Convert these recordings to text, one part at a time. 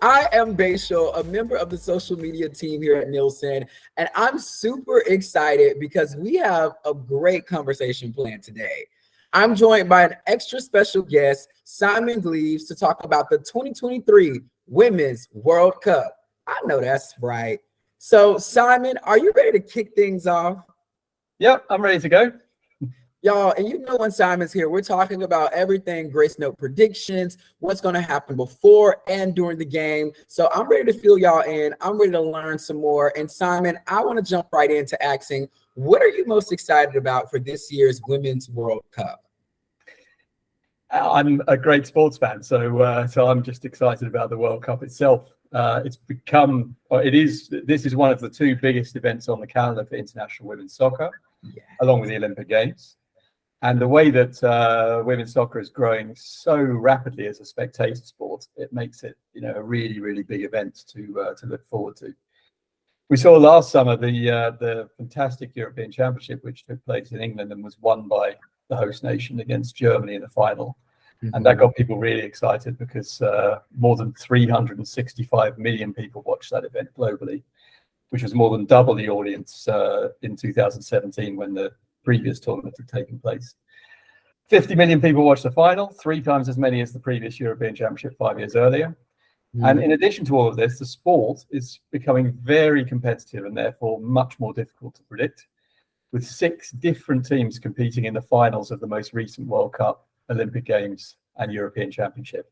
I am Baishal, a member of the social media team here at Nielsen, and I'm super excited because we have a great conversation planned today. I'm joined by an extra special guest, Simon Gleaves, to talk about the 2023 Women's World Cup. I know that's right. So, Simon, are you ready to kick things off? Yep, I'm ready to go. Y'all, and you know when Simon's here, we're talking about everything Gracenote predictions, what's going to happen before and during the game. So I'm ready to fill y'all in. I'm ready to learn some more. And Simon, I want to jump right into asking, what are you most excited about for this year's Women's World Cup? I'm a great sports fan, so I'm just excited about the World Cup itself. It's become, or it is. This is one of the two biggest events on the calendar for international women's soccer, along with the Olympic Games. And the way that women's soccer is growing so rapidly as a spectator sport, it makes it, a really, really big event to look forward to. We saw last summer the fantastic European Championship, which took place in England and was won by the host nation against Germany in the final. And that got people really excited because more than 365 million people watched that event globally, which was more than double the audience in 2017 when the previous tournament had taken place. 50 million people watched the final, 3 times as many as the previous European Championship 5 years earlier. And in addition to all of this, the sport is becoming very competitive and therefore much more difficult to predict, with 6 different teams competing in the finals of the most recent World Cup, Olympic Games, and European Championship.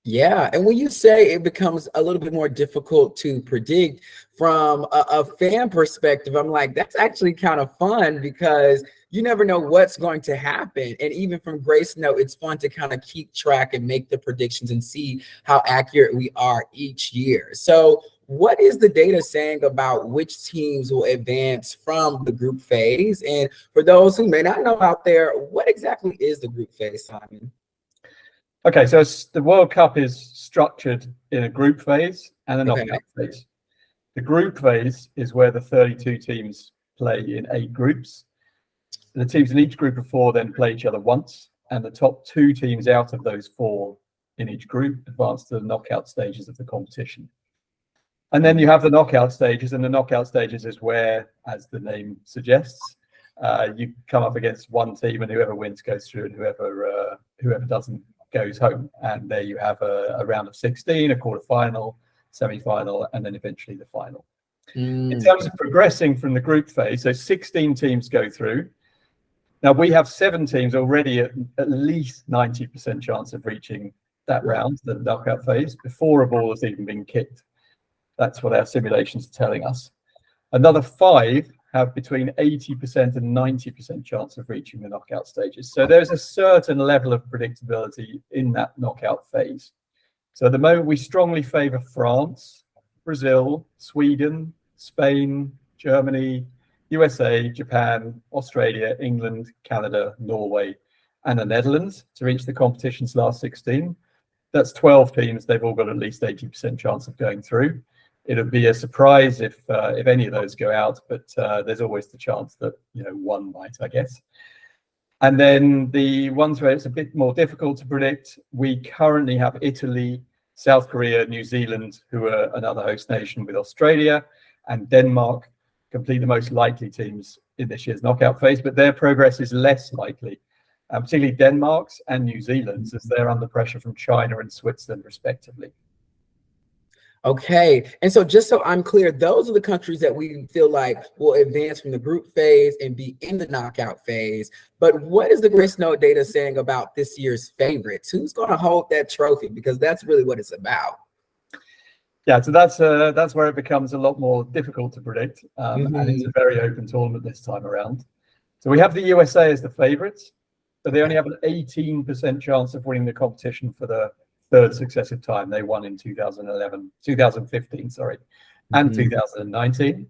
Yeah, and when you say it becomes a little bit more difficult to predict from a fan perspective, I'm like, that's actually kind of fun because you never know what's going to happen. And even from Gracenote, it's fun to kind of keep track and make the predictions and see how accurate we are each year. So what is the data saying about which teams will advance from the group phase? And for those who may not know out there, what exactly is the group phase, Simon? Okay, so the World Cup is structured in a group phase and a knockout phase. The group phase is where the 32 teams play in 8 groups. The teams in each group of 4 then play each other once, and the top 2 teams out of those 4 in each group advance to the knockout stages of the competition. And then you have the knockout stages, and the knockout stages is where, as the name suggests, you come up against one team, and whoever wins goes through, and whoever doesn't goes home. And there you have a round of 16, a quarterfinal, semi-final, and then eventually the final. In terms of progressing from the group phase, so 16 teams go through. Now we have 7 teams already at least 90% chance of reaching that round, the knockout phase, before a ball has even been kicked. That's what our simulations are telling us. Another 5 have between 80% and 90% chance of reaching the knockout stages. So there's a certain level of predictability in that knockout phase. So at the moment, we strongly favor France, Brazil, Sweden, Spain, Germany, USA, Japan, Australia, England, Canada, Norway, and the Netherlands to reach the competition's last 16. That's 12 teams. They've all got at least 80% chance of going through. It'll be a surprise if any of those go out, but there's always the chance that one might, I guess. And then the ones where it's a bit more difficult to predict, we currently have Italy, South Korea, New Zealand, who are another host nation with Australia, and Denmark complete the most likely teams in this year's knockout phase, but their progress is less likely, particularly Denmark's and New Zealand's, as they're under pressure from China and Switzerland, respectively. Okay, and so just so I'm clear, those are the countries that we feel like will advance from the group phase and be in the knockout phase. But what is the Gracenote data saying about this year's favorites? Who's going to hold that trophy? Because that's really what it's about. Yeah, so that's where it becomes a lot more difficult to predict, and it's a very open tournament this time around. So we have the USA as the favorites, but they only have an 18% chance of winning the competition for the 3rd successive time. They won in 2015, and 2019.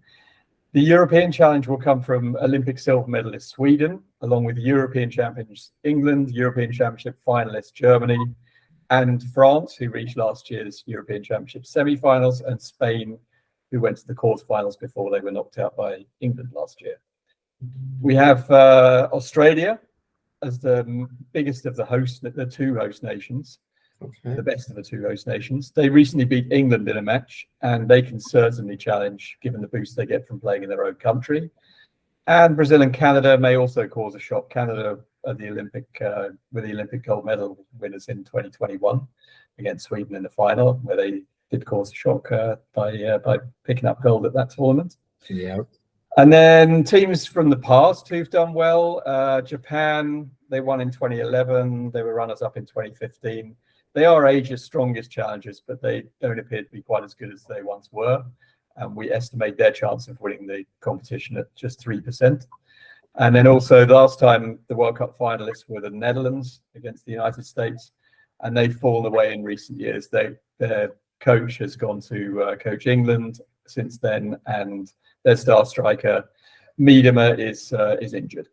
The European challenge will come from Olympic silver medalist Sweden, along with European champions England, European Championship finalist Germany, and France, who reached last year's European Championship semi-finals, and Spain, who went to the quarterfinals before they were knocked out by England last year. We have Australia as the biggest of the 2 host nations, the best of the two host nations. They recently beat England in a match, and they can certainly challenge, given the boost they get from playing in their own country. And Brazil and Canada may also cause a shock. Canada at the Olympic with the Olympic gold medal winners in 2021 against Sweden in the final, where they did cause a shock by picking up gold at that tournament. Yeah. And then teams from the past who've done well, Japan, they won in 2011. They were runners-up in 2015. They are Asia's strongest challengers, but they don't appear to be quite as good as they once were. And we estimate their chance of winning the competition at just 3%. And then also last time the World Cup finalists were the Netherlands against the United States, and they've fallen away in recent years. Their coach has gone to coach England since then, and their star striker Miedema is injured.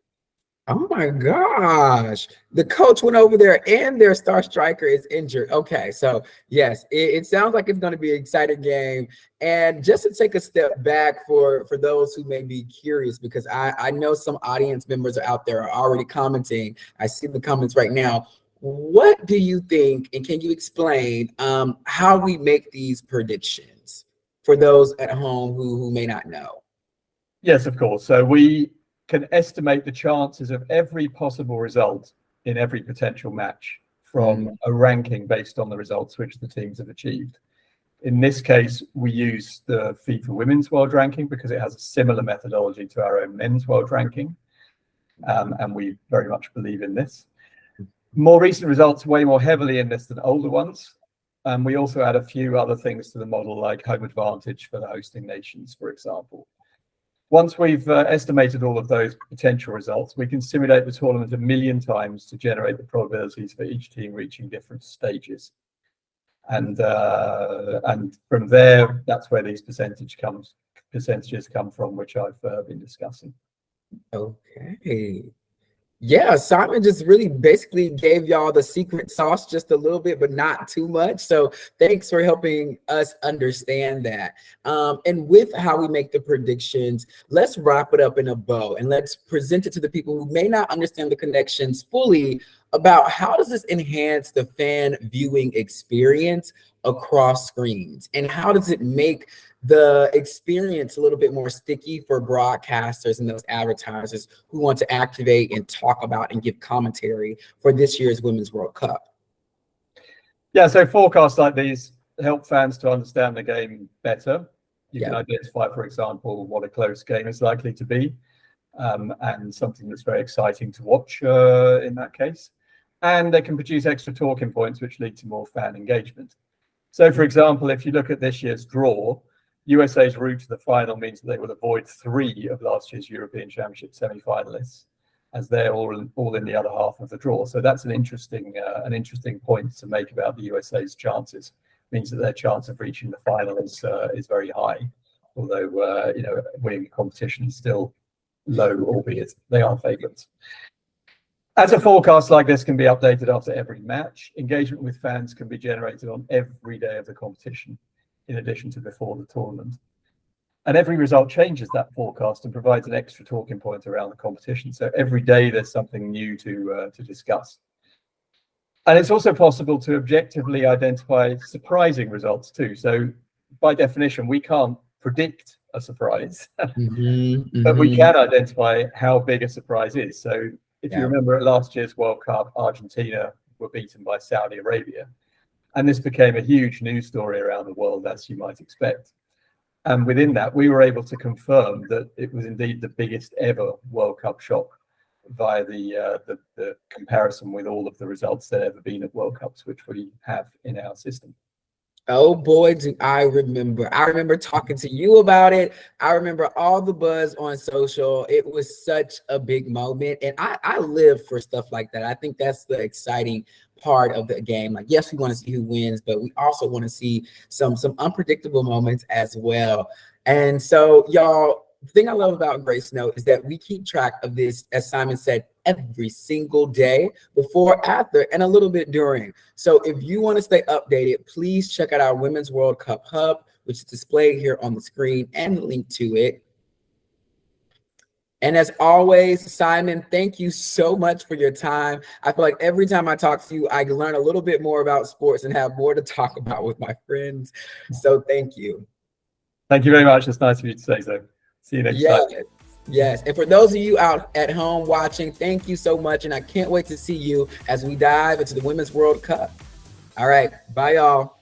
Oh my gosh, the coach went over there and their star striker is injured. Okay, so yes, it sounds like it's going to be an exciting game. And just to take a step back for those who may be curious, because I know some audience members are out there are already commenting. I see the comments right now. What do you think, and can you explain how we make these predictions for those at home who may not know? Yes, of course. So we can estimate the chances of every possible result in every potential match from a ranking based on the results which the teams have achieved. In this case, we use the FIFA Women's World Ranking because it has a similar methodology to our own Men's World Ranking, and we very much believe in this. More recent results weigh more heavily in this than older ones. We also add a few other things to the model, like home advantage for the hosting nations, for example. Once we've estimated all of those potential results, we can simulate the tournament 1 million times to generate the probabilities for each team reaching different stages. And from there, that's where these percentages come from, which I've been discussing. Okay. Yeah, Simon just really basically gave y'all the secret sauce just a little bit, but not too much. So thanks for helping us understand that. And with how we make the predictions, let's wrap it up in a bow and let's present it to the people who may not understand the connections fully about how does this enhance the fan viewing experience across screens, and how does it make the experience a little bit more sticky for broadcasters and those advertisers who want to activate and talk about and give commentary for this year's Women's World Cup? Yeah, so forecasts like these help fans to understand the game better. You can identify, for example, what a close game is likely to be, and something that's very exciting to watch in that case. And they can produce extra talking points which lead to more fan engagement. So, for example, if you look at this year's draw, USA's route to the final means that they will avoid 3 of last year's European Championship semi-finalists, as they're all in the other half of the draw. So that's an interesting point to make about the USA's chances. It means that their chance of reaching the final is very high, although winning the competition is still low, albeit they are favourites. As a forecast like this can be updated after every match, engagement with fans can be generated on every day of the competition, in addition to before the tournament. And every result changes that forecast and provides an extra talking point around the competition. So every day there's something new to discuss. And it's also possible to objectively identify surprising results too. So by definition, we can't predict a surprise, but we can identify how big a surprise is. So if you remember at last year's World Cup, Argentina were beaten by Saudi Arabia. And this became a huge news story around the world, as you might expect. And within that, we were able to confirm that it was indeed the biggest ever World Cup shock via the comparison with all of the results that have ever been at World Cups, which we have in our system. Oh boy, do I remember. I remember talking to you about it. I remember all the buzz on social. It was such a big moment. And I live for stuff like that. I think that's the exciting part of the game. Like, yes, we want to see who wins, but we also want to see some unpredictable moments as well. And so, y'all, the thing I love about Gracenote is that we keep track of this, as Simon said, every single day, before, after, and a little bit during. So if you want to stay updated, please check out our Women's World Cup Hub, which is displayed here on the screen, and the link to it. And as always, Simon, thank you so much for your time. I feel like every time I talk to you, I learn a little bit more about sports and have more to talk about with my friends. So thank you. Thank you very much. It's nice of you to say so. See you next time. Yes. And for those of you out at home watching, thank you so much. And I can't wait to see you as we dive into the Women's World Cup. All right. Bye, y'all.